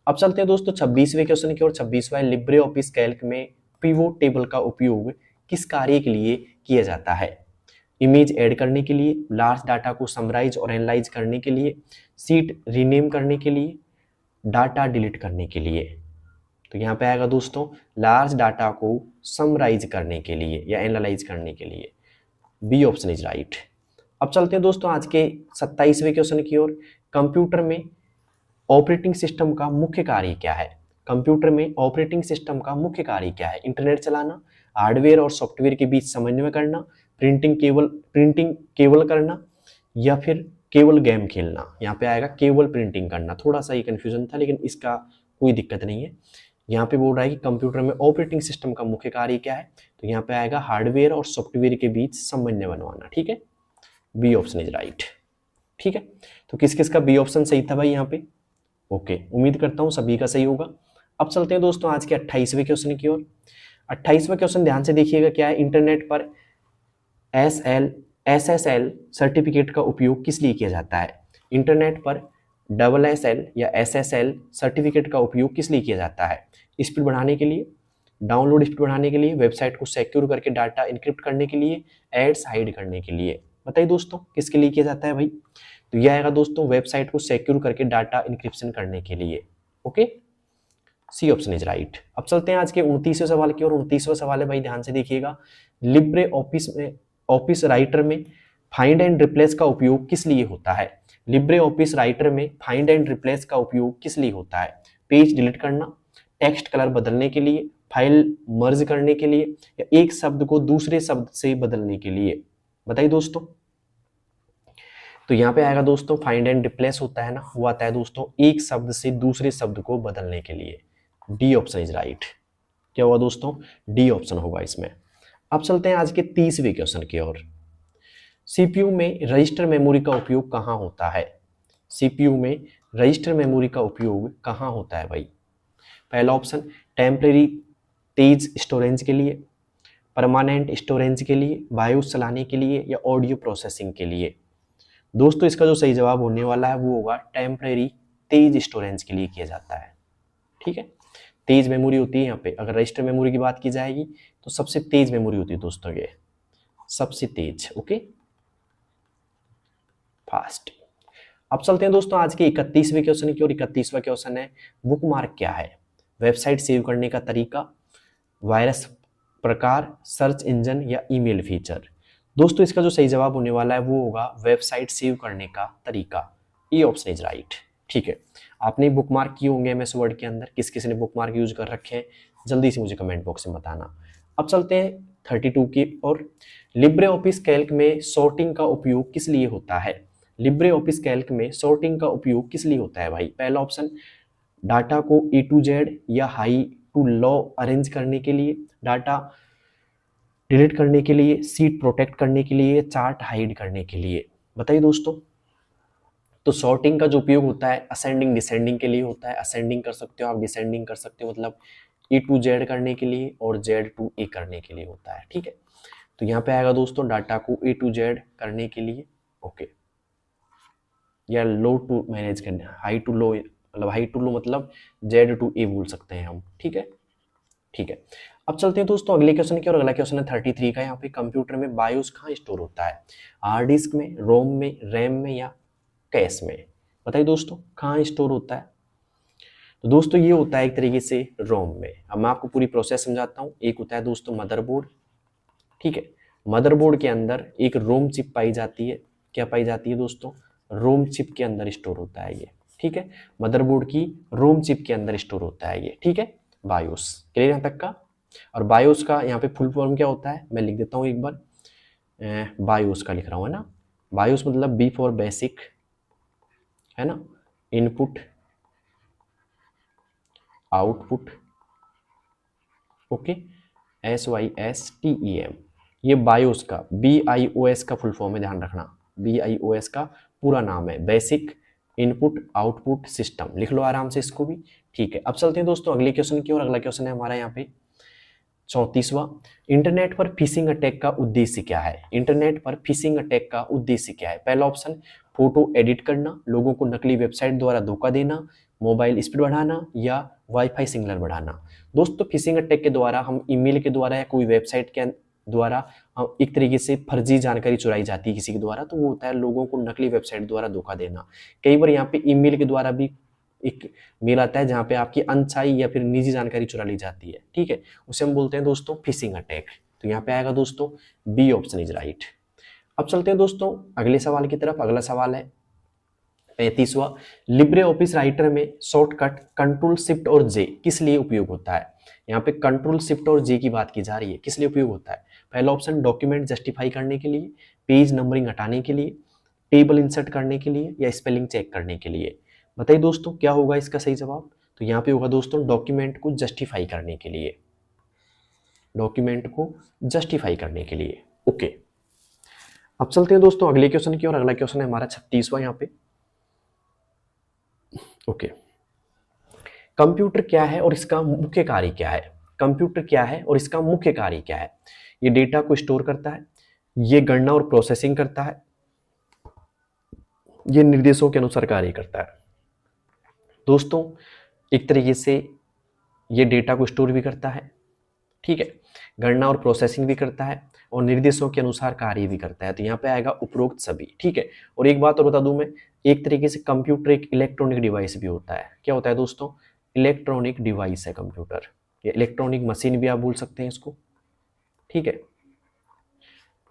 अब चलते हैं दोस्तों 26वें क्वेश्चन की ओर। 26वां लिब्रे ऑफिस कैल्क में पिवोट टेबल का उपयोग किस कार्य के लिए किया जाता है। इमेज ऐड करने के लिए, लार्ज डाटा को समराइज और एनालाइज करने के लिए, सीट रीनेम करने के लिए, डाटा डिलीट करने के लिए। तो यहाँ पे आएगा दोस्तों लार्ज डाटा को समराइज करने के लिए या एनालाइज करने के लिए, बी ऑप्शन इज राइट। अब चलते हैं दोस्तों आज के 27वें क्वेश्चन की ओर। कंप्यूटर में ऑपरेटिंग सिस्टम का मुख्य कार्य क्या है। कंप्यूटर में ऑपरेटिंग सिस्टम का मुख्य कार्य क्या है। इंटरनेट चलाना, हार्डवेयर और सॉफ्टवेयर के बीच समन्वय करना, प्रिंटिंग केवल करना, या फिर केवल गेम खेलना। यहाँ पे आएगा केवल प्रिंटिंग करना, थोड़ा सा ये कंफ्यूजन था लेकिन इसका कोई दिक्कत नहीं है। यहाँ पे बोल रहा है कि कंप्यूटर में ऑपरेटिंग सिस्टम का मुख्य कार्य क्या है, तो यहाँ पे आएगा हार्डवेयर और सॉफ्टवेयर के बीच समन्वय बनवाना। ठीक है, बी ऑप्शन इज राइट। ठीक है, तो किस किस का बी ऑप्शन सही था भाई यहाँ पे, ओके, उम्मीद करता हूँ सभी का सही होगा। अब चलते हैं दोस्तों आज के 28वें क्वेश्चन की ओर। 28वां क्वेश्चन ध्यान से देखिएगा क्या है। इंटरनेट पर SSL सर्टिफिकेट का उपयोग किस लिए किया जाता है। इंटरनेट पर SSL या SSL सर्टिफिकेट का उपयोग किस लिए किया जाता है। स्पीड बढ़ाने के लिए, डाउनलोड स्पीड बढ़ाने के लिए, वेबसाइट को सिक्योर करके डाटा इनक्रिप्ट करने के लिए, एड्स हाइड करने के लिए। बताइए दोस्तों किसके लिए किया जाता है भाई, तो यह आएगा दोस्तों वेबसाइट को सिक्योर करके डाटा इनक्रिप्शन करने के लिए। Okay, C option is right. अब चलते हैं आज के 29वें सवाल की ओर। 29वां सवाल है भाई, ध्यान से देखिएगा। लिब्रे ऑफिस राइटर में फाइंड एंड रिप्लेस का उपयोग किस लिए होता है। लिब्रे ऑफिस राइटर में फाइंड एंड रिप्लेस का उपयोग किस लिए होता है। पेज डिलीट करना, टेक्स्ट कलर बदलने के लिए, फाइल मर्ज करने के लिए, या एक शब्द को दूसरे शब्द से बदलने के लिए। बताइए दोस्तों, तो यहाँ पे आएगा दोस्तों फाइंड एंड रिप्लेस होता है ना, वो आता है दोस्तों एक शब्द से दूसरे शब्द को बदलने के लिए। D option is right. क्या हुआ दोस्तों, डी ऑप्शन होगा इसमें। अब चलते हैं आज के 30वें क्वेश्चन की ओर। सीपीयू में रजिस्टर मेमोरी का उपयोग कहाँ होता है। सीपीयू में रजिस्टर मेमोरी का उपयोग कहाँ होता है भाई। पहला ऑप्शन टेम्परेरी तेज स्टोरेज के लिए, परमानेंट स्टोरेज के लिए, बायोस चलाने के लिए, या ऑडियो प्रोसेसिंग के लिए। दोस्तों इसका जो सही जवाब होने वाला है वो होगा टेम्परेरी तेज स्टोरेज के लिए किया जाता है। ठीक है, तेज मेमोरी होती है यहाँ पे। अगर रजिस्टर मेमोरी की बात की जाएगी तो सबसे तेज मेमोरी होती है दोस्तों ये, सबसे तेज। Okay, fast. अब चलते हैं दोस्तों आज के 31वें क्वेश्चन की और 31वां क्वेश्चन है बुकमार्क क्या है? वेबसाइट सेव करने का तरीका, वायरस प्रकार, सर्च इंजन या ईमेल फीचर। दोस्तों इसका जो सही जवाब होने वाला है वो होगा वेबसाइट सेव करने का तरीका। ये ऑप्शन इज राइट। ठीक है, आपने बुकमार्क किए होंगे एमएस वर्ड के अंदर, किस किस ने बुकमार्क यूज कर रखे हैं जल्दी से मुझे कमेंट बॉक्स में बताना। अब चलते हैं 32 की और लिब्रे ऑफिस कैल्क में सॉर्टिंग का उपयोग किस लिए होता है? लिब्रे ऑफिस कैल्क में सॉर्टिंग का उपयोग किस लिए होता है भाई? पहला ऑप्शन डाटा को ए टू जेड या हाई टू लो अरेंज करने के लिए, डाटा डिलीट करने के लिए, सीट प्रोटेक्ट करने के लिए, चार्ट हाइड करने के लिए। बताइए दोस्तों। तो सॉर्टिंग का जो उपयोग होता है असेंडिंग डिसेंडिंग के लिए होता है। असेंडिंग कर सकते हो आप, डिसेंडिंग कर सकते हो, मतलब ए टू जेड करने के लिए और जेड टू ए करने के लिए होता है। ठीक है, तो यहाँ पे आएगा दोस्तों डाटा को ए टू जेड करने के लिए, ओके, या लो टू मैनेज करने, हाई टू लो, मतलब हाई टू लो मतलब जेड टू ए बोल सकते हैं हम। ठीक है, ठीक है। अब चलते हैं दोस्तों अगले क्वेश्चन की और अगला क्वेश्चन है 33 का। यहाँ पे कंप्यूटर में बायोस कहाँ स्टोर होता है? हार्ड डिस्क में, रोम में, रैम में या कैश में? बताइए दोस्तों कहाँ स्टोर होता है? तो दोस्तों ये होता है एक तरीके से रोम में। अब मैं आपको पूरी प्रोसेस समझाता हूँ। एक होता है दोस्तों मदरबोर्ड, ठीक है, मदरबोर्ड के अंदर एक रोम चिप पाई जाती है। क्या पाई जाती है दोस्तों? रोम चिप के अंदर स्टोर होता है ये। ठीक है, मदरबोर्ड की रोम चिप के अंदर स्टोर होता है ये। ठीक है, बायोस। क्लियर यहाँ तक का? और बायोस का यहाँ पे फुल फॉर्म क्या होता है मैं लिख देता हूँ एक बार। बायोस का लिख रहा हूँ है ना। बायोस मतलब बी फॉर बेसिक, है ना, इनपुट आउटपुट, ओके, SYSTEM। ये बायोस का BIOS का फुल फॉर्म है, ध्यान रखना। BIOS का पूरा नाम है बेसिक इनपुट आउटपुट सिस्टम। लिख लो आराम से इसको भी। ठीक है, अब चलते हैं दोस्तों अगले क्वेश्चन की और अगला क्वेश्चन है हमारा यहाँ पे 34वां। इंटरनेट पर फिशिंग अटैक का उद्देश्य क्या है? इंटरनेट पर फिशिंग अटैक का उद्देश्य क्या है? पहला ऑप्शन फोटो एडिट करना, लोगों को नकली वेबसाइट द्वारा धोखा देना, मोबाइल स्पीड बढ़ाना या वाईफाई सिग्नल बढ़ाना। दोस्तों फिशिंग अटैक के द्वारा हम ईमेल के द्वारा या कोई वेबसाइट के द्वारा हम एक तरीके से फर्जी जानकारी चुराई जाती है किसी के द्वारा, तो वो होता है लोगों को नकली वेबसाइट द्वारा धोखा देना। कई बार यहाँ पे ईमेल के द्वारा भी एक मेल आता है जहाँ पे आपकी अनचाही या फिर निजी जानकारी चुरा ली जाती है। ठीक है, उसे हम बोलते हैं दोस्तों फिशिंग अटैक। तो यहाँ पे आएगा दोस्तों बी ऑप्शन इज राइट। अब चलते हैं दोस्तों अगले सवाल की तरफ। अगला सवाल है 35वां। लिब्रे ऑफिस राइटर में शॉर्टकट कंट्रोल शिफ्ट और जे किस लिए उपयोग होता है? यहाँ पे कंट्रोल शिफ्ट और जे की बात की जा रही है, किस लिए उपयोग होता है? पहला ऑप्शन डॉक्यूमेंट जस्टिफाई करने के लिए, पेज नंबरिंग हटाने के लिए, टेबल इंसर्ट करने के लिए या स्पेलिंग चेक करने के लिए। बताइए दोस्तों क्या होगा इसका सही जवाब? तो यहाँ पे होगा दोस्तों डॉक्यूमेंट को जस्टिफाई करने के लिए, डॉक्यूमेंट को जस्टिफाई करने के लिए। ओके, अब चलते हैं दोस्तों अगले क्वेश्चन की और अगला क्वेश्चन है हमारा 36वां यहाँ पे। ओके, कंप्यूटर क्या है और इसका मुख्य कार्य क्या है? कंप्यूटर क्या है और इसका मुख्य कार्य क्या है? ये डेटा को स्टोर करता है, ये गणना और प्रोसेसिंग करता है, ये निर्देशों के अनुसार कार्य करता है। दोस्तों एक तरीके से ये डेटा को स्टोर भी करता है, ठीक है, गणना और प्रोसेसिंग भी करता है और निर्देशों के अनुसार कार्य भी करता है। तो यहाँ पे आएगा उपरोक्त सभी। ठीक है, और एक बात और बता दूं मैं, एक तरीके से कंप्यूटर एक इलेक्ट्रॉनिक डिवाइस भी होता है। क्या होता है दोस्तों? इलेक्ट्रॉनिक डिवाइस है कंप्यूटर, या इलेक्ट्रॉनिक मशीन भी आप बोल सकते हैं इसको। ठीक है,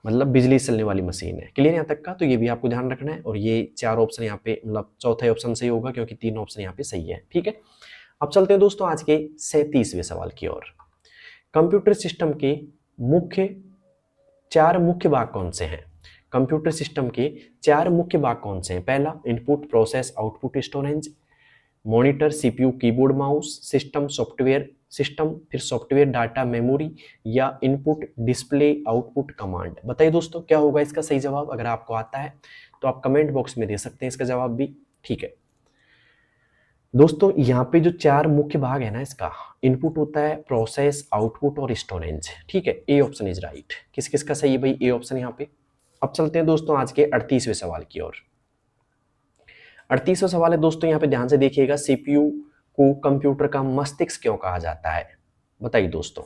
मतलब बिजली से चलने वाली मशीन है। क्लियर यहाँ तक का? तो ये भी आपको ध्यान रखना है। और ये 4 ऑप्शन यहाँ पे, मतलब चौथा ऑप्शन सही होगा क्योंकि 3 ऑप्शन यहाँ पे सही है। ठीक है, अब चलते हैं दोस्तों आज के 37वें सवाल की ओर। कंप्यूटर सिस्टम के मुख्य 4 मुख्य भाग कौन से हैं? कंप्यूटर सिस्टम के 4 मुख्य भाग कौन से हैं? पहला input process output storage, monitor CPU keyboard mouse, system software system, फिर सॉफ्टवेयर डाटा मेमोरी या इनपुट डिस्प्ले आउटपुट कमांड। बताइए दोस्तों क्या होगा इसका सही जवाब? अगर आपको आता है तो आप कमेंट बॉक्स में दे सकते हैं इसका जवाब भी। ठीक है दोस्तों, यहाँ पे जो 4 मुख्य भाग है ना इसका, इनपुट होता है, प्रोसेस, आउटपुट और स्टोरेज। ठीक है, ए ऑप्शन इज राइट। किस किस का सही है भाई? ए ऑप्शन यहाँ पे। अब चलते हैं दोस्तों आज के 38वें सवाल की ओर। 38वां सवाल है दोस्तों, यहाँ पे ध्यान से देखिएगा, सीपीयू को कंप्यूटर का मस्तिष्क क्यों कहा जाता है? बताइए दोस्तों।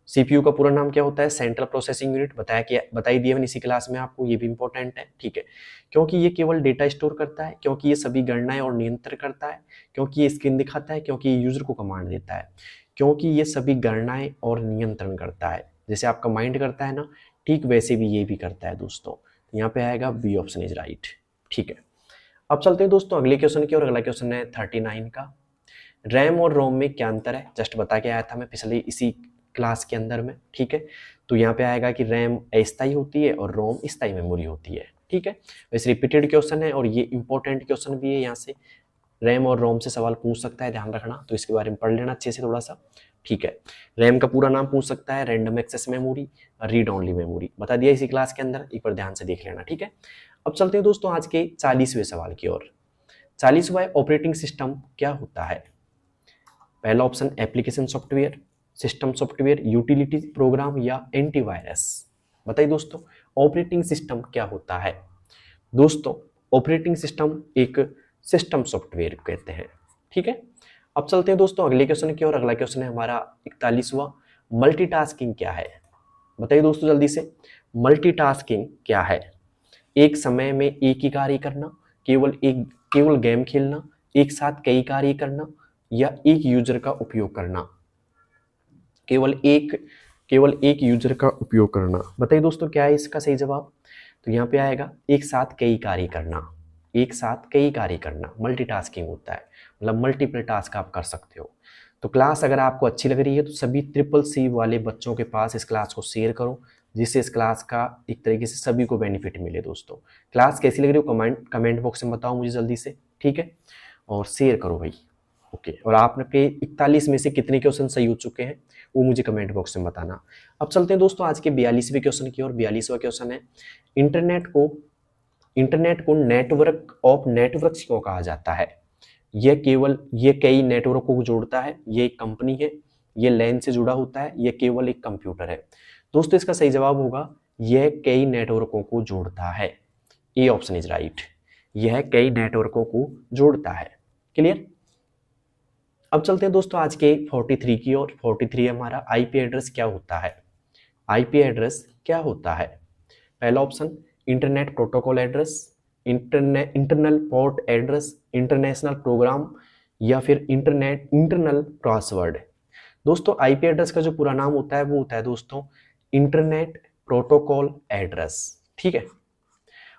सीपीयू का पूरा नाम क्या होता है? Central processing unit. बताई दिया मैंने इसी क्लास में आपको, ये भी इंपॉर्टेंट है, ठीक है। क्योंकि ये केवल डेटा स्टोर करता है, क्योंकि ये सभी गणनाएं और नियंत्रण करता है, क्योंकि ये स्क्रीन दिखाता है, क्योंकि ये यूजर को कमांड देता है, क्योंकि ये सभी गणनाएं और नियंत्रण करता है। जैसे आपका माइंड करता है ना, ठीक वैसे भी ये भी करता है दोस्तों। यहाँ पे आएगा बी ऑप्शन इज राइट, ठीक है। अब चलते हैं दोस्तों अगले क्वेश्चन की, और अगला क्वेश्चन है 39 का। रैम और रोम में क्या अंतर है? जस्ट बता के आया था मैं पिछले इसी क्लास के अंदर में, ठीक है। तो यहाँ पे आएगा कि रैम अस्थायी होती है और रोम स्थायी मेमोरी होती है, ठीक है। वैसे रिपीटेड क्वेश्चन है और ये इंपॉर्टेंट क्वेश्चन भी है, यहाँ से रैम और रोम से सवाल पूछ सकता है, ध्यान रखना। तो इसके बारे में पढ़ लेना अच्छे से थोड़ा सा, ठीक है। रैम का पूरा नाम पूछ सकता है, random access memory, read only memory, बता दिया इसी क्लास के अंदर, एक बार ध्यान से देख लेना, ठीक है। अब चलते हैं दोस्तों आज के 40वें सवाल की ओर। 40वां ऑपरेटिंग सिस्टम क्या होता है? पहला option application software, system software, utility programme या एंटीवायरस। बताइए दोस्तों ऑपरेटिंग सिस्टम क्या होता है? दोस्तों ऑपरेटिंग सिस्टम एक सिस्टम सॉफ्टवेयर कहते हैं, ठीक है। अब चलते हैं दोस्तों अगले क्वेश्चन की ओर। अगला क्वेश्चन है हमारा 41वां, मल्टीटास्किंग क्या है? बताइए दोस्तों जल्दी से, मल्टीटास्किंग क्या है? एक समय में एक ही कार्य करना, केवल गेम खेलना, एक साथ कई कार्य करना, या एक यूजर का उपयोग करना। केवल एक यूजर का उपयोग करना। बताइए दोस्तों क्या है इसका सही जवाब? तो यहाँ पे आएगा एक साथ कई कार्य करना, एक साथ कई कार्य करना मल्टीटास्किंग होता है, मतलब मल्टीपल टास्क आप कर सकते हो। तो क्लास अगर आपको अच्छी लग रही है तो सभी CCC वाले बच्चों के पास इस क्लास को शेयर करो, जिससे इस क्लास का एक तरीके से सभी को बेनिफिट मिले। दोस्तों क्लास कैसी लग रही हो कमेंट बॉक्स में बताओ मुझे जल्दी से, ठीक है, और शेयर करो भाई, ओके। और आपने 41 में से कितने क्वेश्चन सही हो चुके हैं वो मुझे कमेंट बॉक्स में बताना। अब चलते हैं दोस्तों आज के 42वें क्वेश्चन की ओर। 42वां क्वेश्चन है, इंटरनेट को नेटवर्क ऑफ नेटवर्क्स क्यों कहा जाता है? ये कई नेटवर्कों को जोड़ता है, ये एक कंपनी है, ये लैन से जुड़ा होता है, ये केवल एक कंप्यूटर है। दोस्तों इसका सही जवाब होगा यह कई नेटवर्कों को जोड़ता है, ए ऑप्शन इज राइट, यह कई नेटवर्कों को जोड़ता है। क्लियर? अब चलते हैं दोस्तों आज के 43 की ओर। 43 हमारा आईपी एड्रेस क्या होता है? आईपी एड्रेस क्या होता है? पहला option internet protocol address, internal port address, international program, या फिर इंटरनल पासवर्ड। दोस्तों आईपी एड्रेस का जो पूरा नाम होता है वो होता है दोस्तों इंटरनेट प्रोटोकॉल एड्रेस, ठीक है।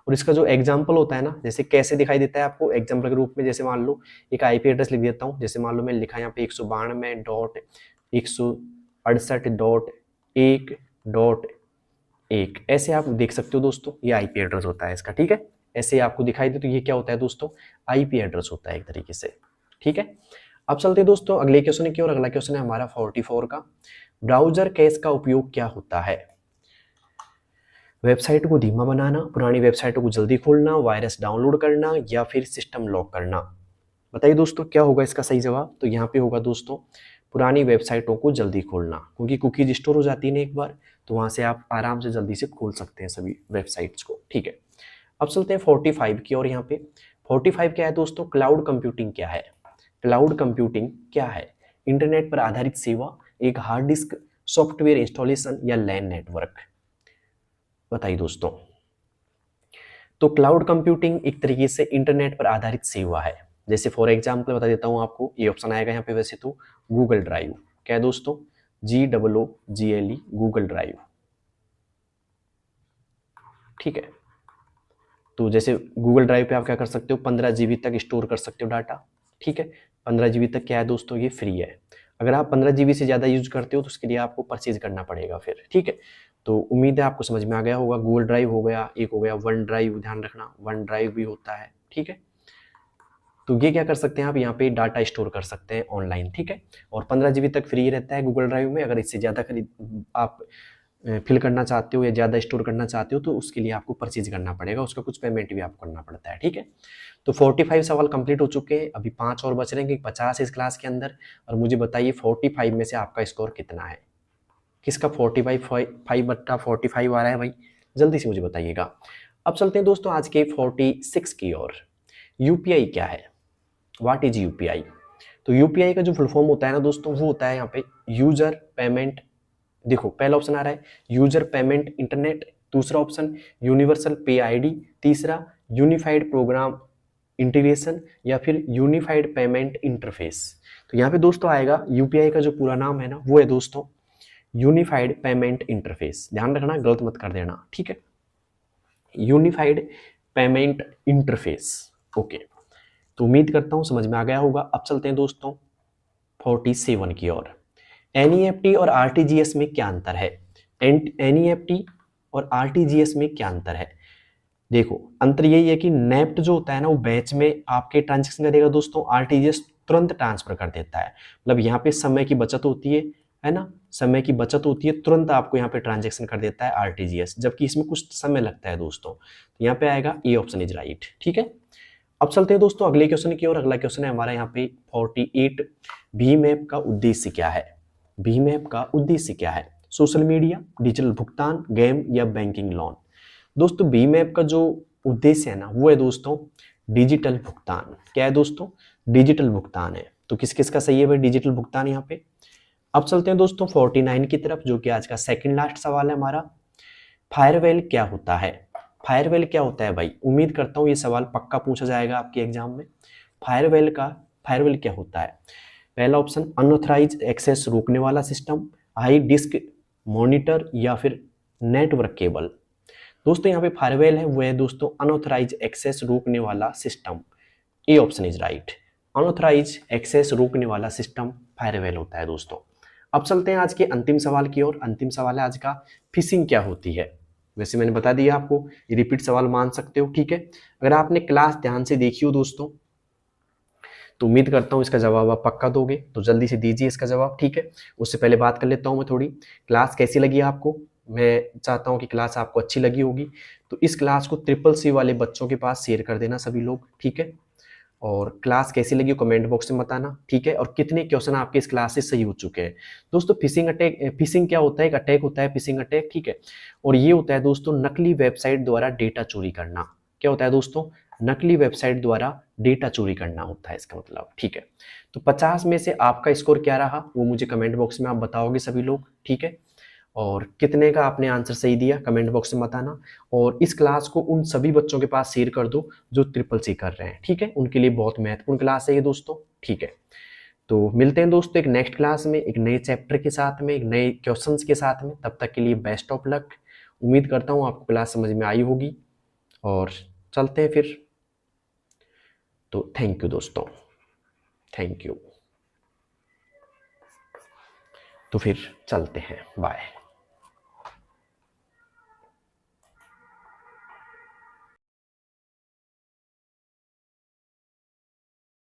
और इसका जो एग्जाम्पल होता है ना, जैसे कैसे दिखाई देता है आपको एग्जाम्पल के रूप में, जैसे मान लो एक आईपी एड्रेस लिख देता हूँ, जैसे मान लो मैंने लिखा यहाँ पे 192.168.1.1, ऐसे आप देख सकते हो दोस्तों, ये आईपी एड्रेस होता है इसका, ठीक है। ऐसे आपको दिखाई दे तो ये क्या होता है दोस्तों? आईपी एड्रेस होता है एक तरीके से, ठीक है। अब चलते हैं दोस्तों अगले क्वेश्चन की ओर। अगला क्वेश्चन है हमारा 44 का, ब्राउजर कैश का उपयोग क्या होता है? वेबसाइट को धीमा बनाना, पुरानी वेबसाइटों को जल्दी खोलना, वायरस डाउनलोड करना, या फिर सिस्टम लॉक करना। बताइए दोस्तों क्या होगा इसका सही जवाब? तो यहाँ पे होगा दोस्तों पुरानी वेबसाइटों को जल्दी खोलना, क्योंकि कुकीज स्टोर हो जाती है ना एक बार, तो वहाँ से आप आराम से जल्दी से खोल सकते हैं सभी वेबसाइट्स को, ठीक है। अब चलते हैं 45 की और यहाँ पे 45 क्या है दोस्तों? क्लाउड कंप्यूटिंग क्या है? क्लाउड कंप्यूटिंग क्या है? इंटरनेट पर आधारित सेवा, एक हार्ड डिस्क, सॉफ्टवेयर इंस्टॉलेशन, या लैन नेटवर्क। बताइए दोस्तों। तो क्लाउड कंप्यूटिंग एक तरीके से इंटरनेट पर आधारित सेवा है। जैसे फॉर एग्जांपल बता देता हूं आपको, ये ऑप्शन आएगा यहाँ पे वैसे तो गूगल ड्राइव। क्या है दोस्तों? GOOGLE, गूगल ड्राइव, ठीक है। तो जैसे गूगल ड्राइव पे आप क्या कर सकते हो, 15 GB तक स्टोर कर सकते हो डाटा, ठीक है। 15 GB तक क्या है दोस्तों? ये फ्री है। अगर आप 15 GB से ज़्यादा यूज करते हो तो उसके लिए आपको परचेज करना पड़ेगा फिर, ठीक है। तो उम्मीद है आपको समझ में आ गया होगा। गूगल ड्राइव हो गया, एक हो गया वन ड्राइव, ध्यान रखना वन ड्राइव भी होता है, ठीक है। तो ये क्या कर सकते हैं आप, यहाँ पे डाटा स्टोर कर सकते हैं ऑनलाइन, ठीक है। और 15 GB तक फ्री रहता है गूगल ड्राइव में। अगर इससे ज़्यादा आप फिल करना चाहते हो या ज़्यादा स्टोर करना चाहते हो तो उसके लिए आपको परचेज करना पड़ेगा, उसका कुछ पेमेंट भी आपको करना पड़ता है, ठीक है। तो 45 सवाल कंप्लीट हो चुके हैं, अभी 5 और बच रहे हैं, 50 इस क्लास के अंदर। और मुझे बताइए 45 में से आपका स्कोर कितना है? किसका 45/45 आ रहा है भाई? जल्दी से मुझे बताइएगा। अब चलते हैं दोस्तों आज के 46 की ओर। यूपीआई क्या है? What is UPI? तो यूपीआई का जो फुल फॉर्म होता है ना दोस्तों, वो होता है यहाँ पे यूजर पेमेंट देखो पहला ऑप्शन आ रहा है यूजर पेमेंट इंटरनेट, दूसरा ऑप्शन यूनिवर्सल पे आईडी, तीसरा यूनिफाइड प्रोग्राम इंटीग्रेशन या फिर यूनिफाइड पेमेंट इंटरफेस। तो यहाँ पे दोस्तों आएगा यूपीआई का जो पूरा नाम है ना वो है दोस्तों यूनिफाइड पेमेंट इंटरफेस। ध्यान रखना, गलत मत कर देना, ठीक है। Unified payment interface, okay. तो उम्मीद करता हूँ समझ में आ गया होगा। अब चलते हैं दोस्तों 47 की ओर। एनईएफटी और आरटीजीएस में क्या अंतर है? एनईएफटी और आरटीजीएस में क्या अंतर है? देखो अंतर यही है कि नेफ्ट जो होता है ना वो बैच में आपके ट्रांजेक्शन करेगा दोस्तों, आरटीजीएस तुरंत ट्रांसफर कर देता है। मतलब यहाँ पे समय की बचत होती है ना, समय की बचत होती है, तुरंत आपको यहाँ पे ट्रांजेक्शन कर देता है आरटीजीएस, जबकि इसमें कुछ समय लगता है दोस्तों। तो यहाँ पे आएगा ए ऑप्शन इज राइट, ठीक है। अब चलते हैं दोस्तों अगले क्वेश्चन की ओर। अगला क्वेश्चन है हमारा यहाँ पे 48, भीम ऐप का उद्देश्य क्या है? भीम ऐप का उद्देश्य क्या है? सोशल मीडिया, डिजिटल भुगतान, गेम या बैंकिंग लोन? दोस्तों भीम ऐप का जो उद्देश्य है ना वो है दोस्तों डिजिटल भुगतान। क्या है दोस्तों? डिजिटल भुगतान है। तो किस किस का सही है भाई डिजिटल भुगतान यहाँ पे? अब चलते हैं दोस्तों 49 की तरफ, जो कि आज का सेकंड लास्ट सवाल है हमारा। फायरवेल क्या होता है? फायरवेल क्या होता है भाई? उम्मीद करता हूँ ये सवाल पक्का पूछा जाएगा आपके एग्जाम में। फायरवेल क्या होता है? पहला ऑप्शन अनऑथराइज एक्सेस रोकने वाला सिस्टम, हाई डिस्क मॉनिटर या फिर नेटवर्क केबल? दोस्तों यहाँ पे फायरवेल है वो है दोस्तों अनऑथराइज एक्सेस रोकने वाला system. A option is right, unauthorized access रोकने वाला सिस्टम फायरवेल होता है दोस्तों। अब चलते हैं आज के अंतिम सवाल की ओर। अंतिम सवाल है आज का, फिशिंग क्या होती है? वैसे मैंने बता दिया आपको, ये रिपीट सवाल मान सकते हो, ठीक है। अगर आपने क्लास ध्यान से देखी हो दोस्तों तो उम्मीद करता हूँ इसका जवाब आप पक्का दोगे, तो जल्दी से दीजिए इसका जवाब, ठीक है। उससे पहले बात कर लेता हूँ मैं थोड़ी, क्लास कैसी लगी आपको? मैं चाहता हूँ कि क्लास आपको अच्छी लगी होगी, तो इस क्लास को CCC वाले बच्चों के पास शेयर कर देना सभी लोग, ठीक है। और क्लास कैसी लगी कमेंट बॉक्स में बताना, ठीक है। और कितने क्वेश्चन आपके इस क्लास से सही हो चुके हैं दोस्तों। फिशिंग क्या होता है? एक अटैक होता है, फिशिंग अटैक, ठीक है। और ये होता है दोस्तों नकली वेबसाइट द्वारा डेटा चोरी करना। क्या होता है दोस्तों? नकली वेबसाइट द्वारा डेटा चोरी करना होता है इसका मतलब, ठीक है। तो 50 में से आपका स्कोर क्या रहा वो मुझे कमेंट बॉक्स में आप बताओगे सभी लोग, ठीक है। और कितने का आपने आंसर सही दिया कमेंट बॉक्स में बताना। और इस क्लास को उन सभी बच्चों के पास शेयर कर दो जो CCC कर रहे हैं, ठीक है। उनके लिए बहुत महत्वपूर्ण क्लास है ये दोस्तों, ठीक है। तो मिलते हैं दोस्तों एक नेक्स्ट क्लास में, एक नए चैप्टर के साथ में, एक नए क्वेश्चंस के साथ में। तब तक के लिए बेस्ट ऑफ लक। उम्मीद करता हूँ आपको क्लास समझ में आई होगी, और चलते हैं फिर। तो थैंक यू दोस्तों, थैंक यू। तो फिर चलते हैं, बाय।